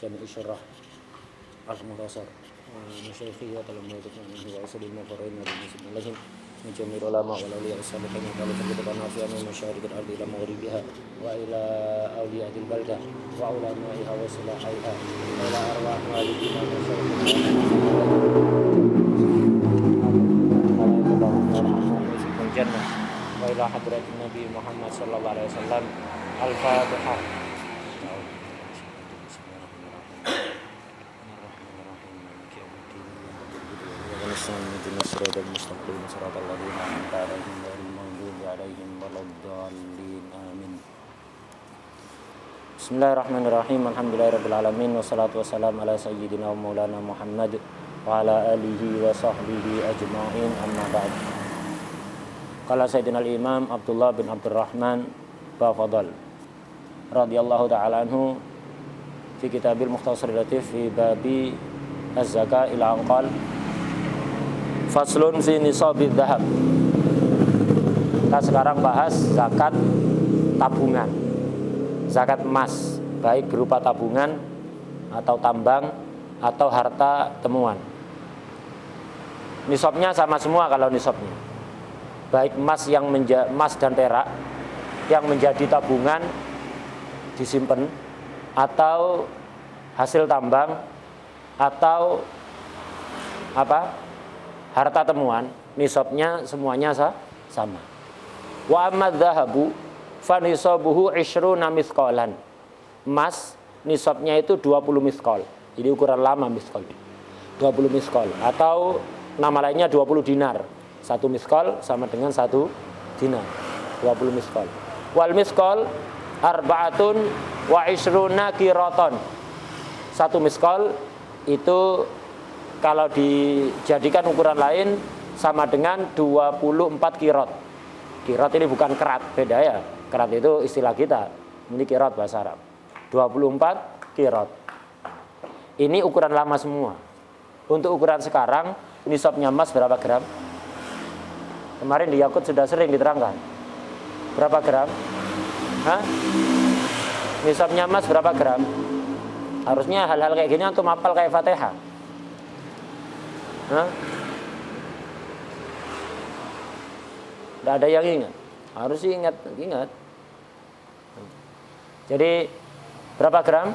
jami' syarah al-mukhtasar masyayikhi wa talamuddin wa asli al-muqarrin wa bismillahirrahmanirrahim jami' ulama wal awliya as-salihin wa al-kitab nafi'an min masyarik al-ardi ila maghribiha wa ila awliya'il baldah wa ulama'iha wa salahiha wa ila arwah walidina wa jannah wa ila hadratin Nabi Muhammad sallallahu alaihi wasallam. Al-Fatihah. Bismillahirrahmanirrahim. Alhamdulillahirabbil alamin wassalatu wassalamu ala sayyidina wa maulana Muhammad wa ala alihi wa sahbihi ajma'in, amma ba'd. Qala sayyidina al-Imam Abdullah bin Abdurrahman Bafadal radhiyallahu ta'ala anhu fi kitabil Mukhtasar Latif fi babi az-zakah ila anqal faslun fi nisabid dhahab. Kita sekarang bahas zakat tabungan, zakat emas, baik berupa tabungan atau tambang atau harta temuan. Nisabnya sama semua kalau nisabnya, baik emas yang emas dan perak yang menjadi tabungan disimpan, atau hasil tambang, atau harta temuan, nisabnya semuanya sama. Wa amma dzahabu fa nisabuhu 20 mithqalan. Emas nisabnya itu 20 mithqal. Ini ukuran lama mithqal. 20 mithqal atau nama lainnya 20 dinar. 1 mithqal sama dengan 1 dinar. 20 mithqal. Wal mithqal arba'atun wa 20 qiraton. 1 mithqal itu kalau dijadikan ukuran lain sama dengan 24 kirot. Kirot ini bukan kerat, beda ya. Kerat itu istilah kita. Ini kirot bahasa Arab. 24 kirot. Ini ukuran lama semua. Untuk ukuran sekarang, nisabnya emas berapa gram? Kemarin di Yakut sudah sering diterangkan. Berapa gram? Hah? Nisabnya emas berapa gram? Harusnya hal-hal kayak gini antum hafal kayak Fatihah. Hah? Tidak ada yang ingat. Harus ingat. Jadi berapa gram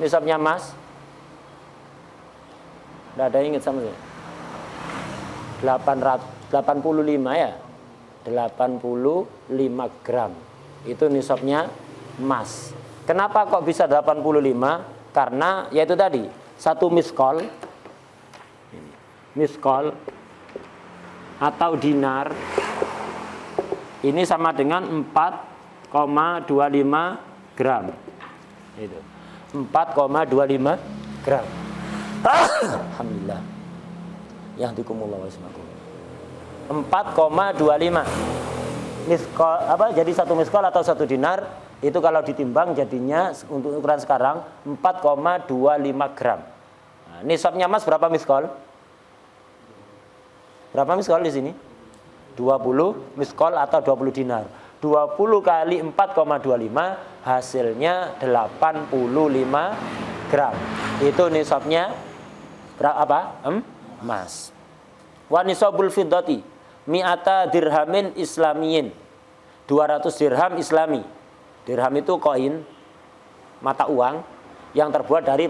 nisabnya emas? Tidak ada yang ingat sama saya. 85 ya. 85 gram. Itu nisabnya emas. Kenapa kok bisa 85? Karena yaitu tadi, 1 miskol atau dinar ini sama dengan 4,25 gram. Itu 4,25 gram. Alhamdulillah. Yahdikumullah wa ismakum. 4,25 miskol jadi 1 miskol atau 1 dinar itu kalau ditimbang jadinya untuk ukuran sekarang 4,25 gram. Nah, nisabnya emas berapa miskol? Berapa miskol di sini? 20 miskol atau 20 dinar. 20 kali 4,25 hasilnya 85 gram. Itu nisabnya berapa? Emas. Wa nisabul fiddati mi'ata dirhamin islamiyin. 200 dirham islami. Dirham itu koin, mata uang yang terbuat dari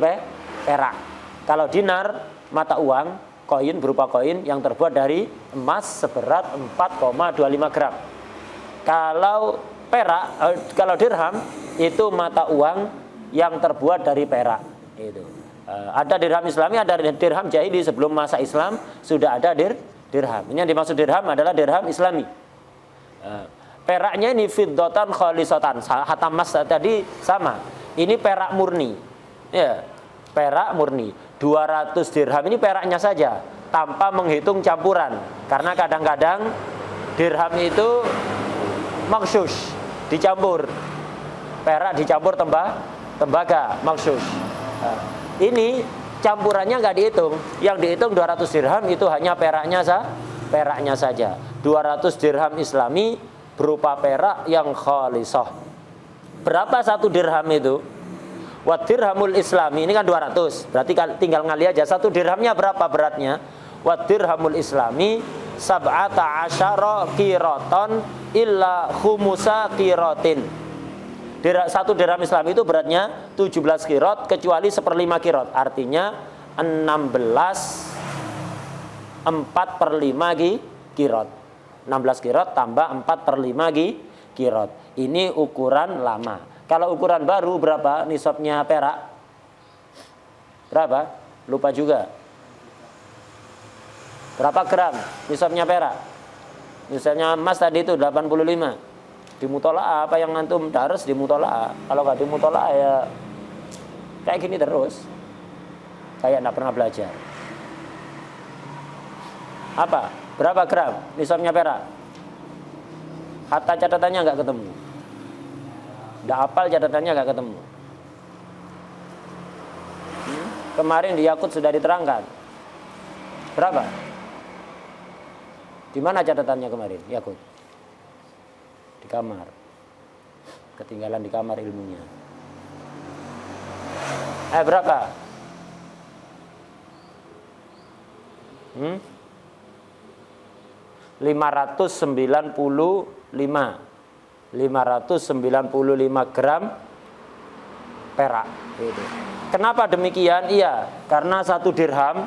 perak. Kalau dinar, mata uang, koin berupa koin yang terbuat dari emas seberat 4,25 gram. Kalau kalau dirham itu mata uang yang terbuat dari perak. Itu. Ada dirham Islami, ada dirham jahili. Sebelum masa Islam sudah ada dirham. Ini yang dimaksud dirham adalah dirham Islami. Peraknya ini fiddatan khalisatan. Hatam emas tadi sama. Ini perak murni. Ya, perak murni. 200 dirham ini peraknya saja tanpa menghitung campuran. Karena kadang-kadang dirham itu maksyush, dicampur. Perak dicampur tembaga, maksyush. Ini campurannya nggak dihitung. Yang dihitung 200 dirham itu hanya peraknya saja. 200 dirham Islami berupa perak yang khalisah. Berapa 1 dirham itu? Wa dirhamul islami, ini kan 200. Berarti tinggal ngali aja, 1 dirhamnya berapa beratnya? Wa dirhamul islami sab'ata asyara qiraton illa khumusa qiratin. 1 dirham Islam itu beratnya 17 qirot kecuali 1/5 qirot. Artinya 4/5 qirot. 16 qirot tambah 4/5 qirot. Ini ukuran lama. Kalau ukuran baru berapa nisabnya perak? Berapa? Lupa juga. Berapa gram nisabnya perak? Misalnya emas tadi itu 85. Di mutolaah apa yang antum daras di mutolaah. Kalau nggak di mutolaah ya kayak gini terus. Kayak nggak pernah belajar. Apa? Berapa gram nisabnya perak? Hatta catatannya nggak ketemu. Nggak hafal catatannya nggak ketemu. Kemarin di Yakut sudah diterangkan. Berapa? Di mana catatannya kemarin Yakut? Di kamar. Ketinggalan di kamar ilmunya. Berapa? 595 gram perak. Gitu. Kenapa demikian? Iya, karena 1 dirham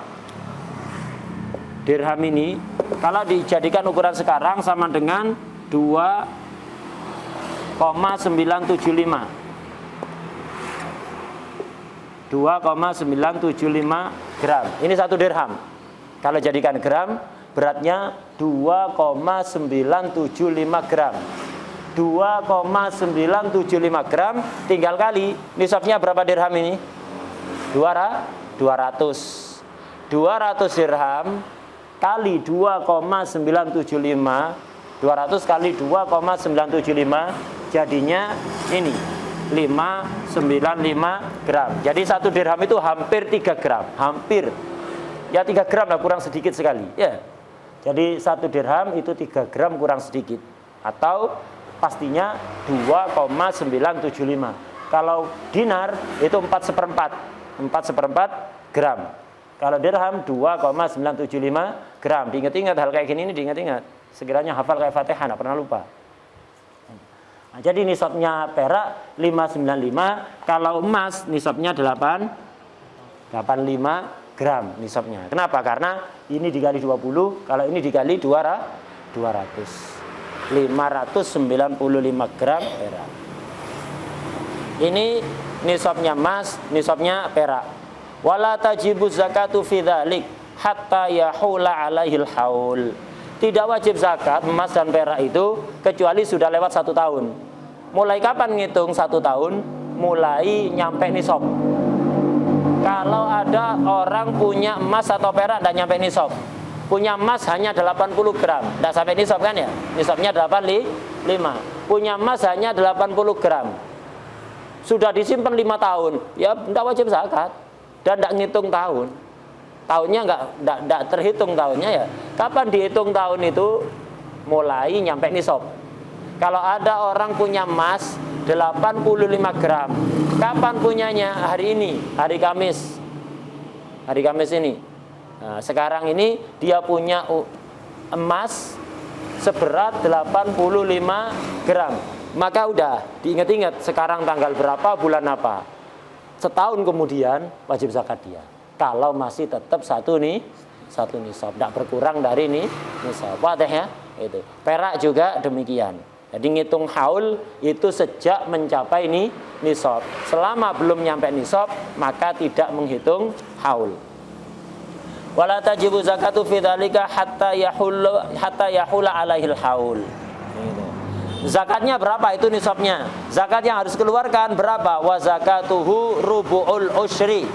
ini kalau dijadikan ukuran sekarang sama dengan 2,975 gram. Ini 1 dirham. Kalau jadikan gram, beratnya 2,975 gram. 2,975 gram tinggal kali nisabnya berapa dirham ini? 200 dirham kali 2,975, 200 kali 2,975 jadinya ini 595 gram. Jadi 1 dirham itu hampir 3 gram. Hampir. Ya 3 gram lah, kurang sedikit sekali. Ya. Jadi 1 dirham itu 3 gram kurang sedikit. Atau pastinya 2,975. Kalau dinar itu 4/4 gram. Kalau dirham 2,975 gram. Diingat-ingat hal kayak gini ini, diingat-ingat. Segiranya hafal kayak Fatihah, enggak pernah lupa. Nah, jadi nisabnya perak 595, kalau emas nisabnya 85 gram nisabnya. Kenapa? Karena ini dikali 20, kalau ini dikali 200. 595 gram perak. Ini nisabnya emas, nisabnya perak. Wala tajibu zakatu fi dzalik hatta yahula alaihil haul. Tidak wajib zakat emas dan perak itu kecuali sudah lewat 1 tahun. Mulai kapan ngitung 1 tahun? Mulai nyampe nisab. Kalau ada orang punya emas atau perak tidak nyampe nisab, punya emas hanya 80 gram, tidak sampai nisab kan ya? Nisabnya 85. Punya emas hanya 80 gram. Sudah disimpan 5 tahun, ya tidak wajib zakat dan tidak ngitung tahun. Tahunnya enggak terhitung tahunnya ya. Kapan dihitung tahun itu? Mulai nyampe nisab. Kalau ada orang punya emas 85 gram, kapan punyanya? Hari ini, hari Kamis. Hari Kamis ini. Nah, sekarang ini dia punya emas seberat 85 gram. Maka udah diingat-ingat sekarang tanggal berapa, bulan apa. Setahun kemudian wajib zakat dia. Kalau masih tetap satu nisab, tidak berkurang dari nisab. Wadah ya? Itu. Perak juga demikian. Jadi ngitung haul itu sejak mencapai nisab. Selama belum nyampe nisab, maka tidak menghitung haul. Wala tajibu zakatu fi dzalika hatta yahula alaihil haul. Zakatnya berapa itu nisabnya? Zakat yang harus keluarkan berapa? Wa zakatuhu rubu'ul usyri.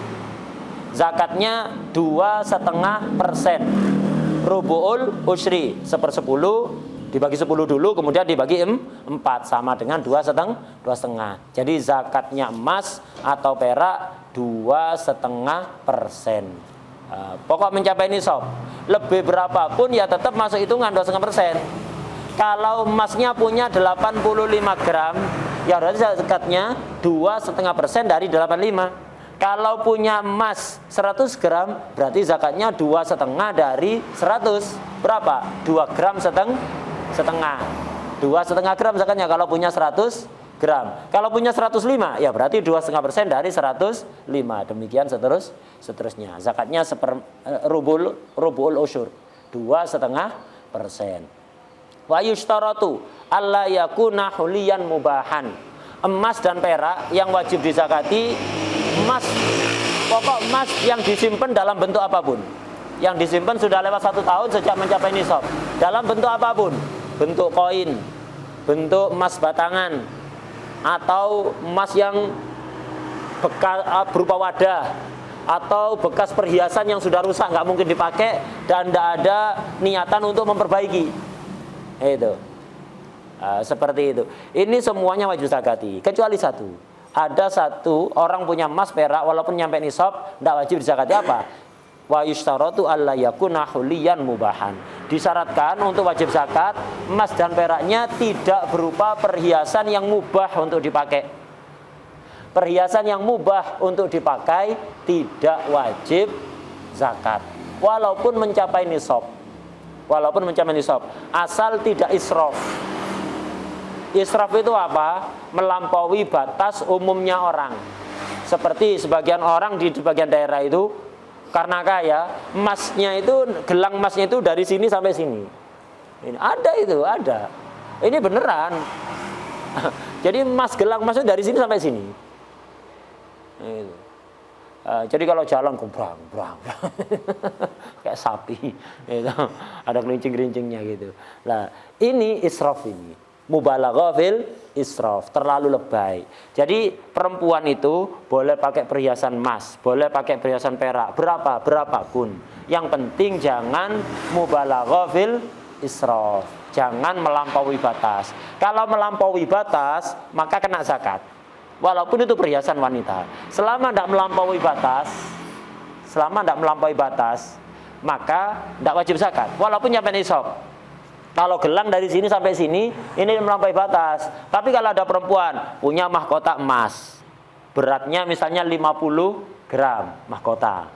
Zakatnya 2,5%. Rubu'ul usyri, 1/10 dibagi 10 dulu, kemudian dibagi 4 sama dengan 2,5. Jadi zakatnya emas atau perak 2,5%. Pokok mencapai nisab. Lebih berapapun ya tetap masuk hitungan 2,5%. Kalau emasnya punya 85 gram, Ya berarti zakatnya 2,5% dari 85. Kalau punya emas 100 gram, berarti zakatnya 2,5 dari 100. Berapa? 2 gram setengah. 2,5 gram zakatnya kalau punya 100 gram. Kalau punya 105, ya berarti 2,5% dari 105. Demikian seterusnya. Zakatnya rubul usyur, 2,5%. Wa yushtaratu alla yakuna huliyan mubahan. Emas dan perak yang wajib dizakati pokok emas yang disimpan dalam bentuk apapun. Yang disimpan sudah lewat 1 tahun sejak mencapai nisab. Dalam bentuk apapun, bentuk koin, bentuk emas batangan, atau emas yang bekas berupa wadah, atau bekas perhiasan yang sudah rusak nggak mungkin dipakai dan tidak ada niatan untuk memperbaiki. Itu seperti itu. Ini semuanya wajib zakati kecuali satu. Ada satu orang punya emas perak walaupun nyampe nisab tidak wajib dizakati. Apa? Wa yushtaratu alla yakuna huliyan mubahan. Disyaratkan untuk wajib zakat emas dan peraknya tidak berupa perhiasan yang mubah untuk dipakai. Perhiasan yang mubah untuk dipakai tidak wajib zakat walaupun mencapai nisab. Walaupun mencapai nisab, asal tidak israf. Israf itu apa? Melampaui batas umumnya orang. Seperti sebagian orang di sebagian daerah itu karena kaya, emasnya itu, gelang emasnya itu dari sini sampai sini. Ini ada. Ini beneran. Jadi emas, gelang emasnya dari sini sampai sini. Itu. Jadi kalau jalan brang kayak sapi, gitu. Ada kelincing-kelincingnya gitu. Nah, ini israf ini. Mubalaghah fil israf, terlalu lebay. Jadi perempuan itu boleh pakai perhiasan emas, boleh pakai perhiasan perak, berapapun. Yang penting jangan mubalaghah fil israf, jangan melampaui batas. Kalau melampaui batas, maka kena zakat. Walaupun itu perhiasan wanita. Selama tidak melampaui batas, maka tidak wajib zakat. Walaupun nyampe nisab. Kalau gelang dari sini sampai sini, ini melampaui batas. Tapi kalau ada perempuan punya mahkota emas, beratnya misalnya 50 gram mahkota.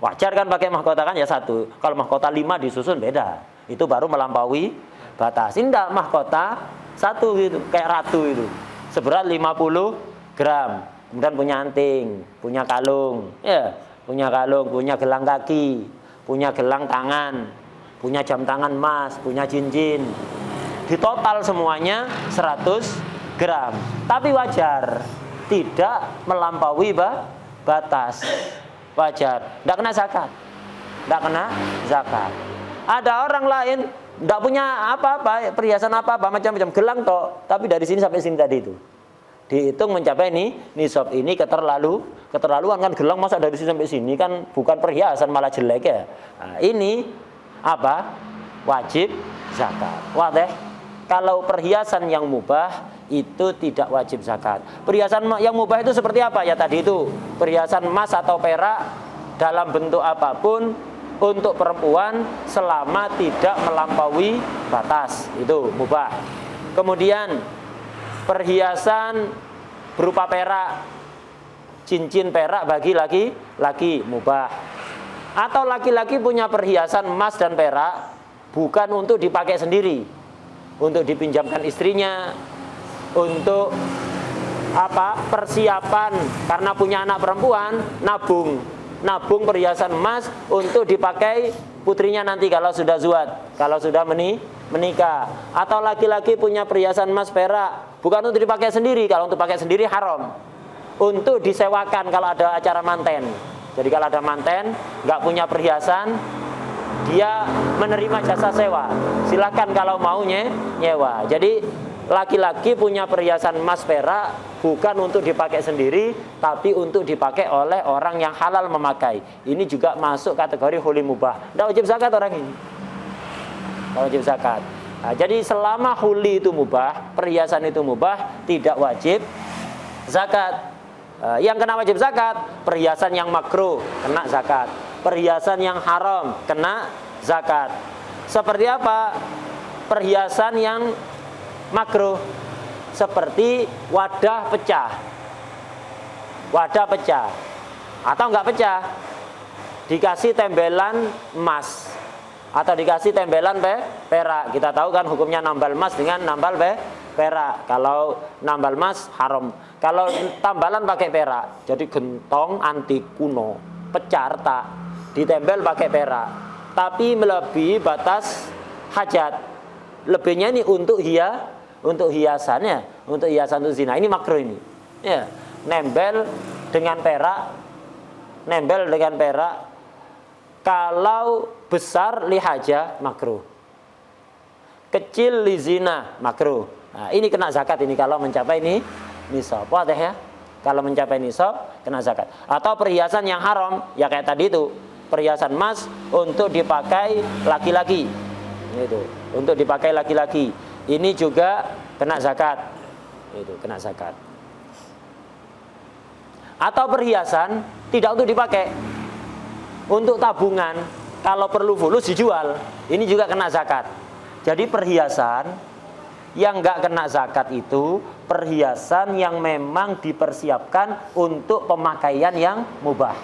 Wajar kan pakai mahkota kan ya satu. Kalau mahkota 5 disusun beda. Itu baru melampaui batas. Ini enggak, mahkota satu gitu, kayak ratu itu. Seberat 50 gram. Kemudian punya anting, punya kalung, punya gelang kaki, punya gelang tangan, punya jam tangan emas, punya cincin. Di total semuanya 100 gram. Tapi wajar, tidak melampaui batas. Wajar, tidak kena zakat. Ada orang lain tidak punya apa-apa, perhiasan apa-apa, macam-macam, gelang toh, tapi dari sini sampai sini tadi itu. Dihitung mencapai nisab. Ini keterlaluan kan, gelang masa dari sini sampai sini kan bukan perhiasan, malah jelek ya. Nah, ini apa? Wajib zakat. Wadah. Kalau perhiasan yang mubah itu tidak wajib zakat. Perhiasan yang mubah itu seperti apa? Ya tadi itu, perhiasan emas atau perak dalam bentuk apapun untuk perempuan selama tidak melampaui batas, itu mubah. Kemudian perhiasan berupa perak, cincin perak bagi laki-laki mubah. Atau laki-laki punya perhiasan emas dan perak bukan untuk dipakai sendiri, untuk dipinjamkan istrinya, untuk persiapan karena punya anak perempuan, nabung perhiasan emas untuk dipakai putrinya nanti kalau sudah zuat, kalau sudah menikah. Atau laki-laki punya perhiasan emas perak bukan untuk dipakai sendiri, kalau untuk pakai sendiri haram, untuk disewakan kalau ada acara manten. Jadi kalau ada manten nggak punya perhiasan, dia menerima jasa sewa. Silakan kalau mau nyewa. Jadi laki-laki punya perhiasan emas perak bukan untuk dipakai sendiri, tapi untuk dipakai oleh orang yang halal memakai. Ini juga masuk kategori huli mubah. Tidak wajib zakat orang ini. Tidak wajib zakat. Nah, jadi selama huli itu mubah, perhiasan itu mubah, tidak wajib zakat. Yang kena wajib zakat, perhiasan yang makruh kena zakat, perhiasan yang haram kena zakat. Seperti apa perhiasan yang makruh? seperti wadah pecah. Wadah pecah atau enggak pecah, dikasih tembelan emas atau dikasih tembelan perak. Kita tahu kan hukumnya nambal emas dengan nambal perak. Kalau nambal emas haram. Kalau tambalan pakai perak, jadi gentong antik kuno, pecah retak, ditembel pakai perak. Tapi melebihi batas hajat. Lebihnya ini untuk hiasannya, untuk hiasan untuk zina. Ini makruh ini. Ya, nembel dengan perak kalau besar lihaja makruh, kecil li zina makruh. Nah, ini kena zakat ini kalau mencapai ini nisab. Wadah ya? Kalau mencapai nisab kena zakat. Atau perhiasan yang haram, ya kayak tadi itu, perhiasan emas untuk dipakai laki-laki. Itu, untuk dipakai laki-laki. Ini juga kena zakat. Itu, kena zakat. Atau perhiasan tidak untuk dipakai, untuk tabungan, kalau perlu fulus dijual, ini juga kena zakat. Jadi perhiasan yang nggak kena zakat itu perhiasan yang memang dipersiapkan untuk pemakaian yang mubah.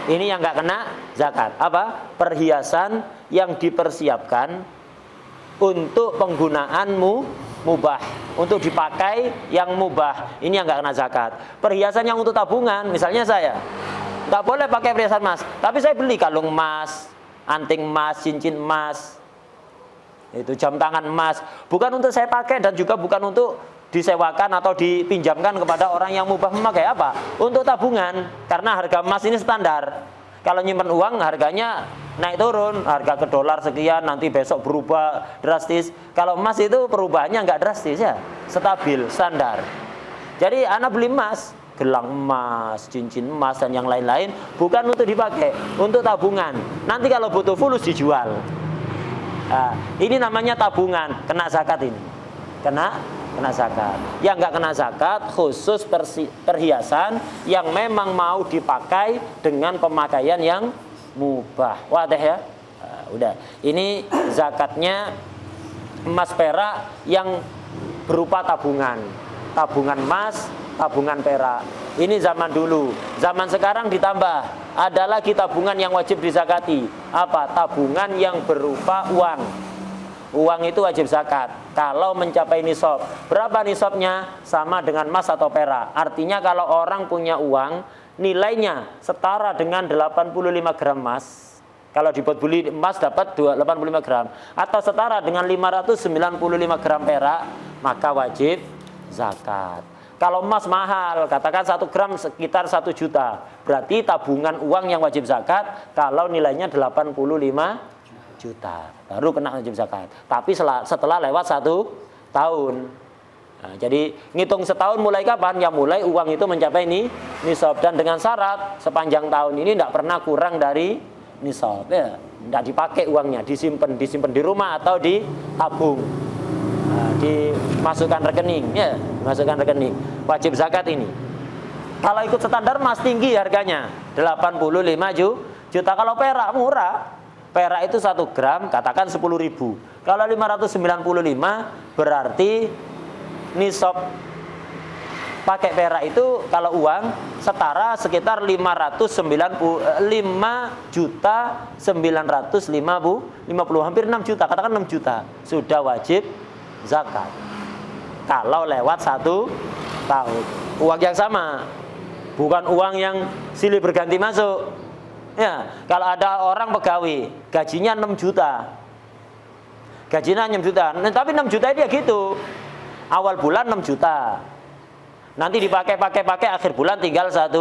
Ini yang nggak kena zakat. Apa? Perhiasan yang dipersiapkan untuk penggunaan mubah, untuk dipakai yang mubah, ini yang nggak kena zakat. Perhiasan yang untuk tabungan, misalnya saya nggak boleh pakai perhiasan emas, tapi saya beli kalung emas, anting emas, cincin emas, itu jam tangan emas, bukan untuk saya pakai dan juga bukan untuk disewakan atau dipinjamkan kepada orang yang mubah memakai. Apa? Untuk tabungan, karena harga emas ini standar. Kalau nyimpen uang harganya naik turun, harga ke dolar sekian, nanti besok berubah drastis. Kalau emas itu perubahannya nggak drastis ya, stabil, standar. Jadi anak beli emas, gelang emas, cincin emas dan yang lain-lain bukan untuk dipakai, untuk tabungan. Nanti kalau butuh fulus dijual. Nah, ini namanya tabungan, kena zakat ini. Kena zakat. Yang nggak kena zakat khusus perhiasan yang memang mau dipakai dengan pemakaian yang mubah. Wadah ya? Nah, udah. Ini zakatnya emas perak yang berupa tabungan. Tabungan emas, tabungan perak. Ini zaman dulu. Zaman sekarang ditambah. Ada lagi tabungan yang wajib dizakati. Apa? Tabungan yang berupa uang. Uang itu wajib zakat kalau mencapai nisab. Berapa nisabnya? Sama dengan emas atau perak. Artinya kalau orang punya uang nilainya setara dengan 85 gram emas, kalau dibuat beli emas dapat 85 gram, atau setara dengan 595 gram perak, maka wajib zakat. Kalau emas mahal, katakan 1 gram sekitar 1 juta, berarti tabungan uang yang wajib zakat kalau nilainya 85 juta baru kena wajib zakat. Tapi setelah lewat 1 tahun. Nah, jadi ngitung setahun mulai kapan? Ya mulai uang itu mencapai nisab, dan dengan syarat sepanjang tahun ini tidak pernah kurang dari nisab. Ya, tidak dipakai uangnya, disimpan di rumah atau ditabung. Nah, dimasukkan rekening, ya, masukkan rekening. Wajib zakat ini. Kalau ikut standar emas tinggi harganya 85 juta. Kalau perak murah. Perak itu 1 gram katakan 10.000. Kalau 595 berarti nisab pakai perak itu kalau uang setara sekitar 5.950.000, hampir 6 juta, katakan 6 juta sudah wajib zakat. Kalau lewat 1 tahun. Uang yang sama, bukan uang yang silih berganti masuk. Ya, kalau ada orang pegawai gajinya 6 juta. Gajinya 6 juta. Nah, tapi 6 juta dia gitu. Awal bulan 6 juta. Nanti dipakai akhir bulan tinggal 1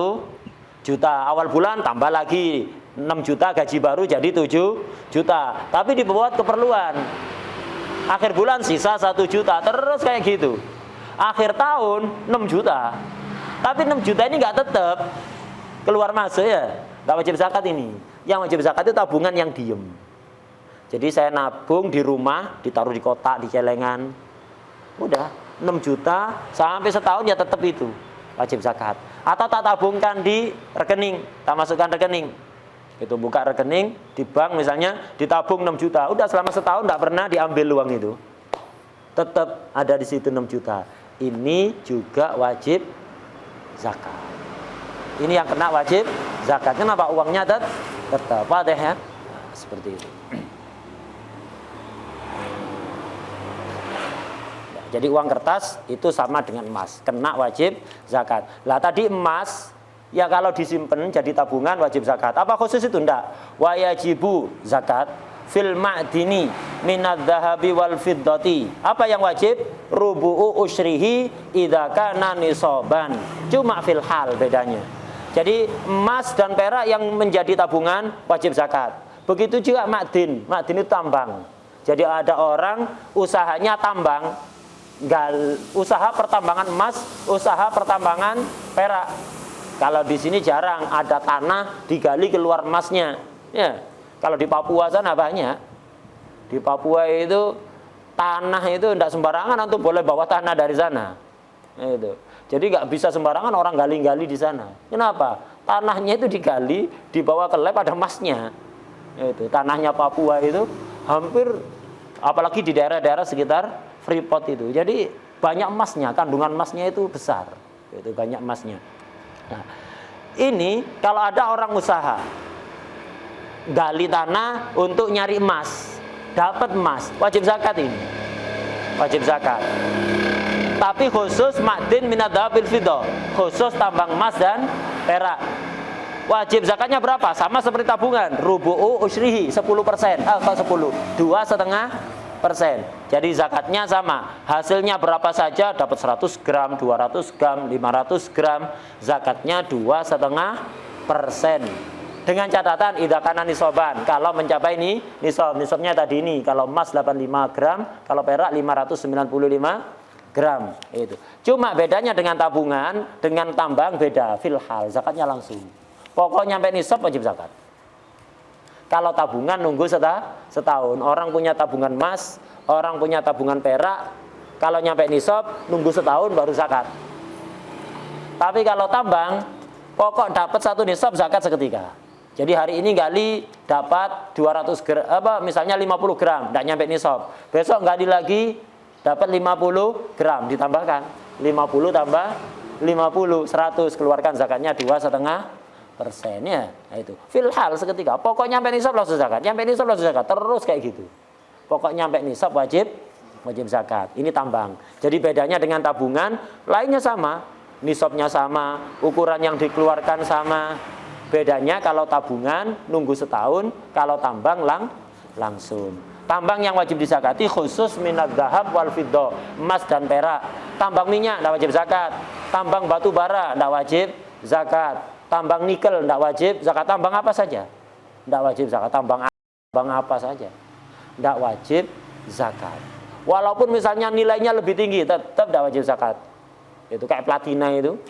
juta. Awal bulan tambah lagi 6 juta gaji baru jadi 7 juta. Tapi dibuat keperluan. Akhir bulan sisa 1 juta. Terus kayak gitu. Akhir tahun 6 juta. Tapi 6 juta ini nggak tetap keluar masuk ya. Gak wajib zakat ini. Yang wajib zakat itu tabungan yang diem. Jadi saya nabung di rumah, ditaruh di kotak, di celengan. Udah 6 juta sampai setahun ya tetap itu wajib zakat. Atau tak tabungkan di rekening, tak masukkan rekening. Itu buka rekening di bank misalnya, ditabung 6 juta. Udah selama setahun tidak pernah diambil uang itu. Tetap ada di situ 6 juta. ini juga wajib zakat. Ini yang kena wajib zakat. Kenapa? Uangnya tetap ada ya. Nah, seperti itu. Jadi uang kertas itu sama dengan emas, kena wajib zakat. Lah tadi emas, ya kalau disimpan jadi tabungan wajib zakat. Apa khusus itu? Enggak. Wa yajibu zakat fil ma'dini minadz dzahabi wal fiddati. Apa yang wajib? Rubu'u usyrihi idza kana nisaban. Cuma fil hal bedanya. Jadi emas dan perak yang menjadi tabungan wajib zakat. Begitu juga ma'din. Ma'din itu tambang. Jadi ada orang usahanya tambang, usaha pertambangan emas, usaha pertambangan perak. Kalau di sini jarang ada tanah digali keluar emasnya. Ya, kalau di Papua sana banyak. Di Papua itu tanah itu tidak sembarangan untuk boleh bawa tanah dari sana. Itu. Jadi nggak bisa sembarangan orang gali-gali di sana. Kenapa? Tanahnya itu digali, dibawa ke lab ada emasnya. Itu tanahnya Papua itu hampir, apalagi di daerah-daerah sekitar Freeport itu. Jadi banyak emasnya, kandungan emasnya itu besar. Itu banyak emasnya. Nah, ini kalau ada orang usaha gali tanah untuk nyari emas, dapat emas, wajib zakat ini. Wajib zakat. Tapi khusus ma'din minadz dzahabil fiddah, khusus tambang emas dan perak. Wajib zakatnya berapa? Sama seperti tabungan, rubu'u usyrihi 10%. Kalau 10, 2,5%. Jadi zakatnya sama. Hasilnya berapa saja, dapat 100 gram, 200 gram, 500 gram, zakatnya 2,5%. Dengan catatan idza kana nisaban, kalau mencapai ini nisabnya tadi ini, kalau emas 85 gram, kalau perak 595 gram itu. Cuma bedanya dengan tabungan, dengan tambang beda, filhal, zakatnya langsung. Pokoknya sampai nisab wajib zakat. Kalau tabungan nunggu setahun. Orang punya tabungan emas, orang punya tabungan perak, kalau nyampe nisab nunggu setahun baru zakat. Tapi kalau tambang, pokok dapat satu nisab zakat seketika. Jadi hari ini gali dapat 200 gram, misalnya 50 gram, tidak nyampe nisab. Besok gali lagi dapat 50 gram, ditambahkan 50 tambah 50, 100, keluarkan zakatnya 2,5% ya. Nah itu filhal seketika. Pokoknya nyampe nisab langsung zakat, nyampe nisab langsung zakat, terus kayak gitu. Pokoknya nyampe nisab wajib zakat. Ini tambang. Jadi bedanya dengan tabungan, lainnya sama, nisabnya sama, ukuran yang dikeluarkan sama. Bedanya kalau tabungan nunggu setahun, kalau tambang langsung. Tambang yang wajib dizakati khusus minadz dzahab wal fiddah, emas dan perak. Tambang minyak tidak wajib zakat. Tambang batu bara tidak wajib zakat. Tambang nikel tidak wajib zakat. Tambang apa saja tidak wajib zakat. Tambang apa saja tidak wajib zakat. Walaupun misalnya nilainya lebih tinggi, tetap tidak wajib zakat. Itu kayak platina itu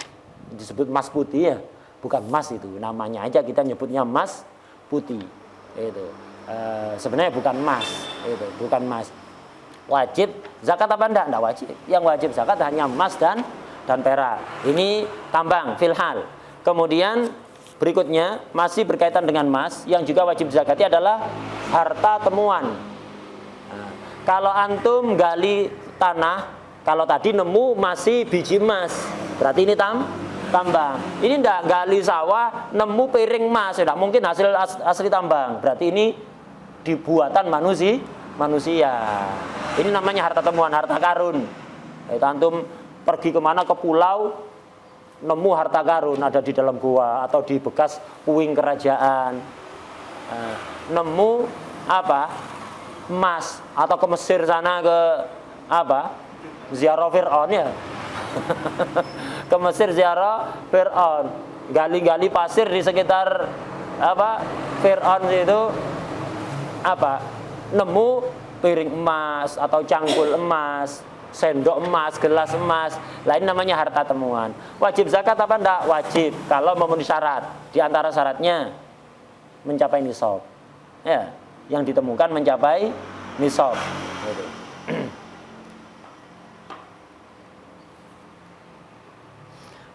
disebut emas putih ya. Bukan emas itu, namanya aja kita nyebutnya emas putih. Itu sebenarnya bukan emas, itu bukan emas. Wajib zakat apa enggak? Enggak wajib. Yang wajib zakat hanya emas dan perak. Ini tambang filhal. Kemudian berikutnya masih berkaitan dengan emas, yang juga wajib zakati adalah harta temuan. Nah, kalau antum gali tanah, kalau tadi nemu masih biji emas, berarti ini tambang. Ini enggak gali sawah nemu piring emas, tidak mungkin hasil asli tambang. Berarti ini dibuatan manusia. Ini namanya harta temuan, harta karun. Itu antum pergi kemana, ke pulau, nemu harta karun ada di dalam gua atau di bekas puing kerajaan. Nemu apa? Emas, atau ke Mesir sana ke apa? Ziarah Fir'aun ya. Ke Mesir ziarah Fir'aun, gali-gali pasir di sekitar apa Fir'aun itu apa, nemu piring emas atau cangkul emas, sendok emas, gelas emas. Lain namanya harta temuan. Wajib zakat apa enggak? Wajib kalau memenuhi syarat. Di antara syaratnya mencapai nisab. Ya, yang ditemukan mencapai nisab. Gitu.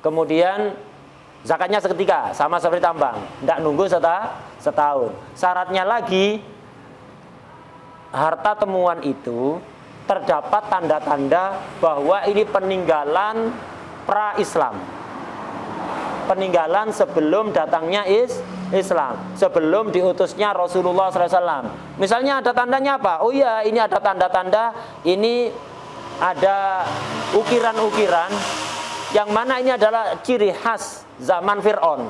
Kemudian zakatnya seketika, sama seperti tambang, tidak nunggu setahun. Syaratnya lagi, harta temuan itu terdapat tanda-tanda bahwa ini peninggalan pra-Islam. Peninggalan sebelum datangnya Islam, sebelum diutusnya Rasulullah SAW. Misalnya ada tandanya apa? Oh iya, ini ada tanda-tanda, ini ada ukiran-ukiran yang mana ini adalah ciri khas zaman Fir'aun.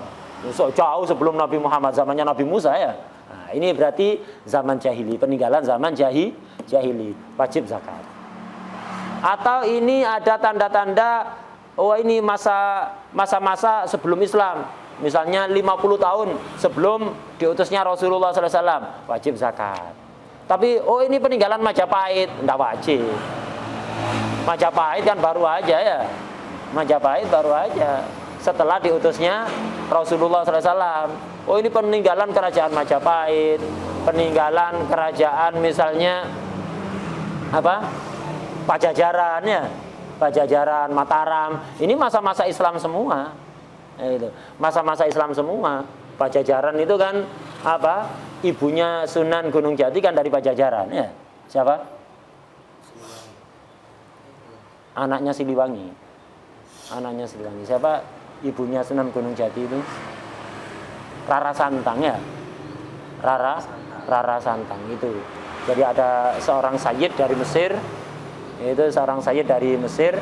So, jauh sebelum Nabi Muhammad, zamannya Nabi Musa ya. Nah, ini berarti zaman jahili, peninggalan zaman jahili, wajib zakat. Atau ini ada tanda-tanda, oh ini masa-masa sebelum Islam, misalnya 50 tahun sebelum diutusnya Rasulullah SAW, wajib zakat. Tapi oh ini peninggalan Majapahit, enggak wajib. Majapahit kan baru aja ya, Majapahit baru aja setelah diutusnya Rasulullah SAW. Oh ini peninggalan kerajaan Majapahit, peninggalan kerajaan misalnya apa, Pajajaran ya, Pajajaran, Mataram. Ini masa-masa Islam semua. Itu masa-masa Islam semua. Pajajaran itu kan apa, ibunya Sunan Gunung Jati kan dari Pajajaran ya. Siapa? Anaknya Siliwangi. Anaknya Siliwangi. Siapa ibunya Sunan Gunung Jati itu? Rara Santang ya. Rara Santang itu. Jadi ada seorang sayyid dari Mesir. Itu seorang sayyid dari Mesir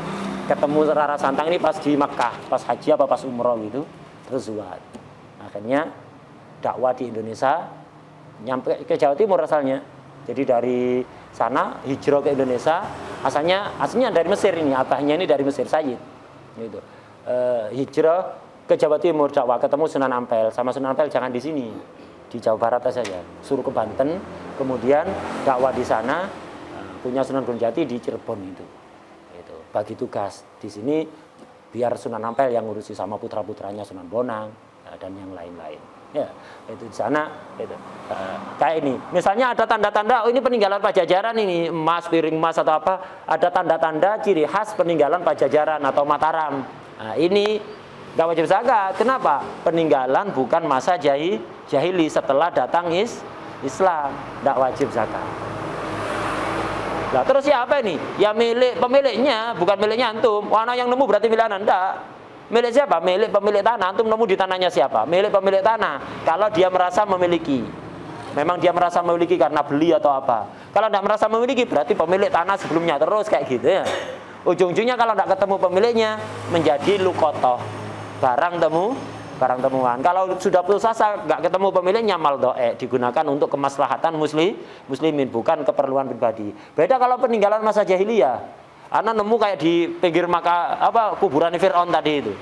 ketemu Rara Santang ini pas di Makkah, pas haji apa pas umroh gitu, terus zuhud. Akhirnya dakwah di Indonesia, nyampe ke Jawa Timur asalnya. Jadi dari sana hijrah ke Indonesia, aslinya dari Mesir ini, abahnya ini dari Mesir, sayyid. Gitu. Hijrah ke Jawa Timur dakwah, ketemu Sunan Ampel, sama Sunan Ampel jangan di sini, di Jawa Barat saja, suruh ke Banten, kemudian dakwah di sana, punya Sunan Gunung Jati di Cirebon itu. Bagi tugas di sini biar Sunan Ampel yang ngurusi sama putra-putranya Sunan Bonang dan yang lain-lain. Ya, itu di sana itu. Kayak ini. Misalnya ada tanda-tanda, oh ini peninggalan Pajajaran ini, emas, piring emas atau apa, ada tanda-tanda ciri khas peninggalan Pajajaran atau Mataram. Nah, ini enggak wajib zakat. Kenapa? Peninggalan bukan masa jahili, setelah datang Islam, enggak wajib zakat. Nah, terus siapa ini? Ya milik pemiliknya, bukan miliknya antum. Warna yang nemu berarti milik anda. Milik siapa? Milik pemilik tanah. Antum nemu di tanahnya siapa? Milik pemilik tanah. Kalau dia merasa memiliki, memang dia merasa memiliki karena beli atau apa. Kalau tidak merasa memiliki, berarti pemilik tanah sebelumnya. Terus kayak gitu ya. Ujung-ujungnya kalau tidak ketemu pemiliknya, menjadi lukotoh, barang temuan. Kalau sudah putus asa, nggak ketemu pemiliknya, maldoe, digunakan untuk kemaslahatan muslimin, bukan keperluan pribadi. Beda kalau peninggalan masa jahiliyah. Ana nemu kayak di pinggir kuburan Fir'aun tadi itu.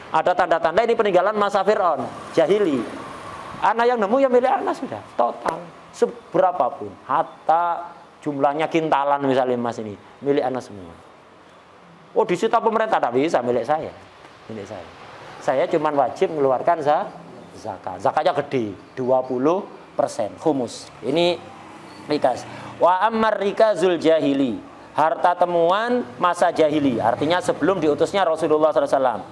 Ada tanda-tanda ini peninggalan masa Fir'aun, jahili. Ana yang nemu ya milik ana sudah, total. Seberapapun, hatta jumlahnya kintalan misalnya emas ini, milik ana semua. Oh disita pemerintah, tak bisa, milik saya. Milik saya. Saya cuma wajib mengeluarkan zakat. Zakatnya gede, 20% khumus. Ini rikas. Wa ammar rikazul jahili, harta temuan masa jahili, artinya sebelum diutusnya Rasulullah SAW.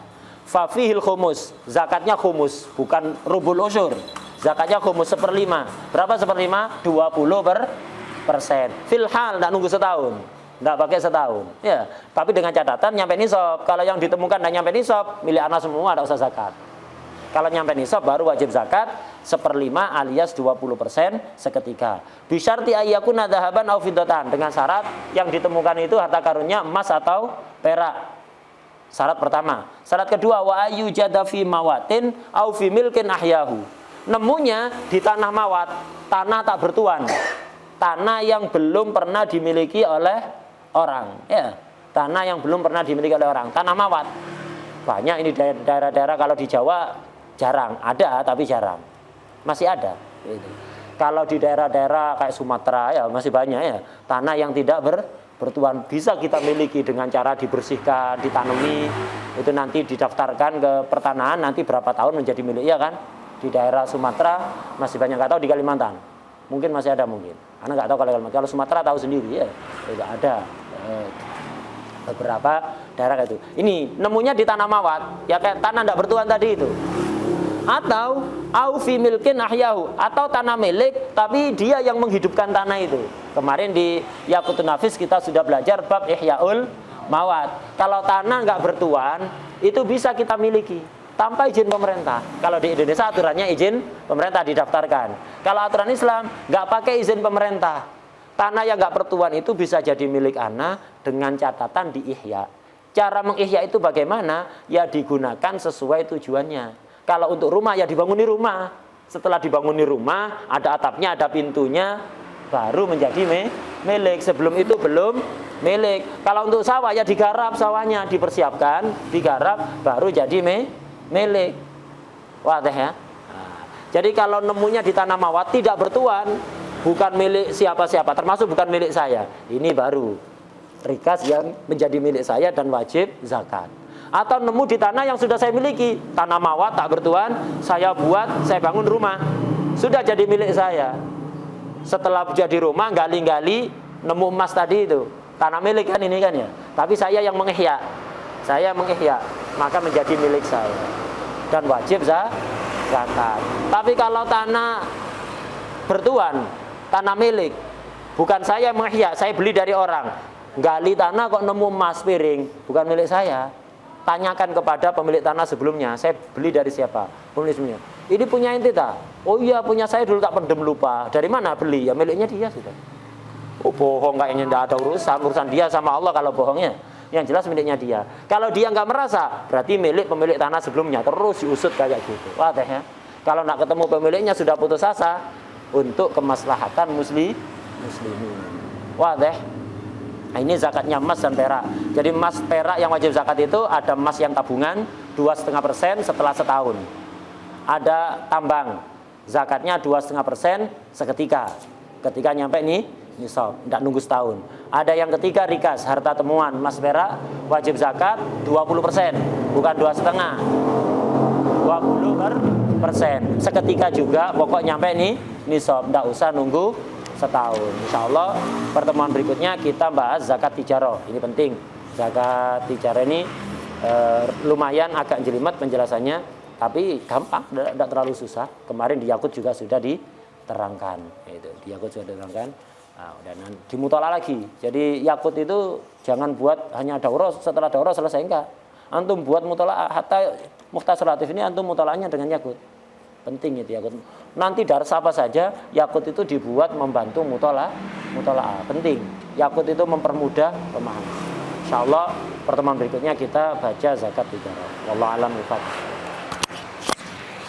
Fafihil khumus, zakatnya khumus, bukan rubul usyur. Zakatnya khumus 1/5. Berapa 1/5? 20%. Filhal, tidak nunggu setahun. Tidak pakai setahun, ya. Tapi dengan catatan nyampe nisab. Kalau yang ditemukan dan nyampe nisab, milik anak semua, tidak usah zakat. Kalau nyampe nisab baru wajib zakat 1/5 alias 20% seketika. Bisyarti ayyakuna dhahaban au fiddatan, dengan syarat yang ditemukan itu harta karunnya emas atau perak. Syarat pertama. Syarat kedua, wa ayyujada fi mawatin au fi milkin ahyahu. Nemunya di tanah mawat, tanah tak bertuan. Tanah yang belum pernah dimiliki oleh orang, ya, tanah yang belum pernah dimiliki oleh orang, tanah mawat. Banyak ini daerah-daerah, kalau di Jawa jarang, ada tapi jarang, masih ada. Gitu. Kalau di daerah-daerah kayak Sumatera ya masih banyak ya, tanah yang tidak bertuan bisa kita miliki dengan cara dibersihkan, ditanami, itu nanti didaftarkan ke pertanahan, nanti berapa tahun menjadi milik, ya kan? Di daerah Sumatera masih banyak, nggak tahu di Kalimantan. Mungkin masih ada mungkin. Anak nggak tahu kalau Kalimantan. Kalau Sumatera tahu sendiri ya, tidak ada beberapa daerah itu. Ini nemunya di tanah mawat, ya kayak tanah tidak bertuan tadi itu. Atau au fi milkin ahyahu, atau tanah milik tapi dia yang menghidupkan tanah itu. Kemarin di Yaqutun Nafis kita sudah belajar bab Ihyaul Mawat. Kalau tanah nggak bertuan, itu bisa kita miliki tanpa izin pemerintah. Kalau di Indonesia aturannya izin pemerintah didaftarkan. Kalau aturan Islam nggak pakai izin pemerintah. Tanah yang nggak bertuan itu bisa jadi milik anak dengan catatan diihya. Cara mengihya itu bagaimana? Ya digunakan sesuai tujuannya. Kalau untuk rumah ya dibangun rumah. Setelah dibangun rumah, ada atapnya, ada pintunya, baru menjadi milik. Sebelum itu belum milik. Kalau untuk sawah ya digarap sawahnya, dipersiapkan, digarap, baru jadi milik. Wadah ya. Nah, jadi kalau nemunya di tanah mawat tidak bertuan, bukan milik siapa-siapa, termasuk bukan milik saya. Ini baru rikas yang menjadi milik saya dan wajib zakat. Atau nemu di tanah yang sudah saya miliki, tanah mawat tak bertuan, saya buat, saya bangun rumah, sudah jadi milik saya. Setelah jadi rumah, gali-gali, nemu emas tadi itu, tanah milik kan ini kan ya. Tapi saya yang mengihya, maka menjadi milik saya dan wajib zakat. Tapi kalau tanah bertuan, tanah milik, bukan saya yang mengihya, saya beli dari orang, gali tanah kok nemu emas piring, bukan milik saya. Tanyakan kepada pemilik tanah sebelumnya, saya beli dari siapa? Pemilik sebelumnya. Ini punya ente tak? Oh iya punya saya, dulu tak pendem lupa. Dari mana beli? Ya miliknya dia sudah. Oh bohong, kayaknya tidak ada urusan dia sama Allah kalau bohongnya. Yang jelas miliknya dia. Kalau dia nggak merasa, berarti milik pemilik tanah sebelumnya. Terus diusut kayak gitu. Wah teh ya. Kalau nggak ketemu pemiliknya sudah putus asa untuk kemaslahatan muslimin. Wah teh. Nah, ini zakatnya emas dan perak. Jadi emas perak yang wajib zakat itu ada emas yang tabungan 2,5% setelah setahun. Ada tambang, zakatnya 2,5% seketika. Ketika nyampe nih nisab, tidak nunggu setahun. Ada yang ketiga rikas, harta temuan emas perak wajib zakat 20%, bukan 2,5%. 20%. Seketika juga, pokok nyampe nih nisab, tidak usah nunggu setahun. Insya Allah pertemuan berikutnya kita bahas zakat tijarah. Ini penting. Zakat tijarah ini lumayan agak jelimet penjelasannya, tapi gampang, tidak terlalu susah. Kemarin di Yaqut juga sudah diterangkan. Itu di Yaqut sudah diterangkan. Nah, dan di mutala lagi. Jadi Yaqut itu jangan buat hanya daurah, setelah daurah selesai enggak. Antum buat mutala, hatta Mukhtasar Latif ini antum mutalanya dengan Yaqut. Penting itu Yaqut. Nanti dars apa saja Yaqut itu dibuat membantu mutalaah. Penting. Yaqut itu mempermudah pemahaman. Insyaallah pertemuan berikutnya kita baca zakat tijarah. Wallahu a'lam bishawab.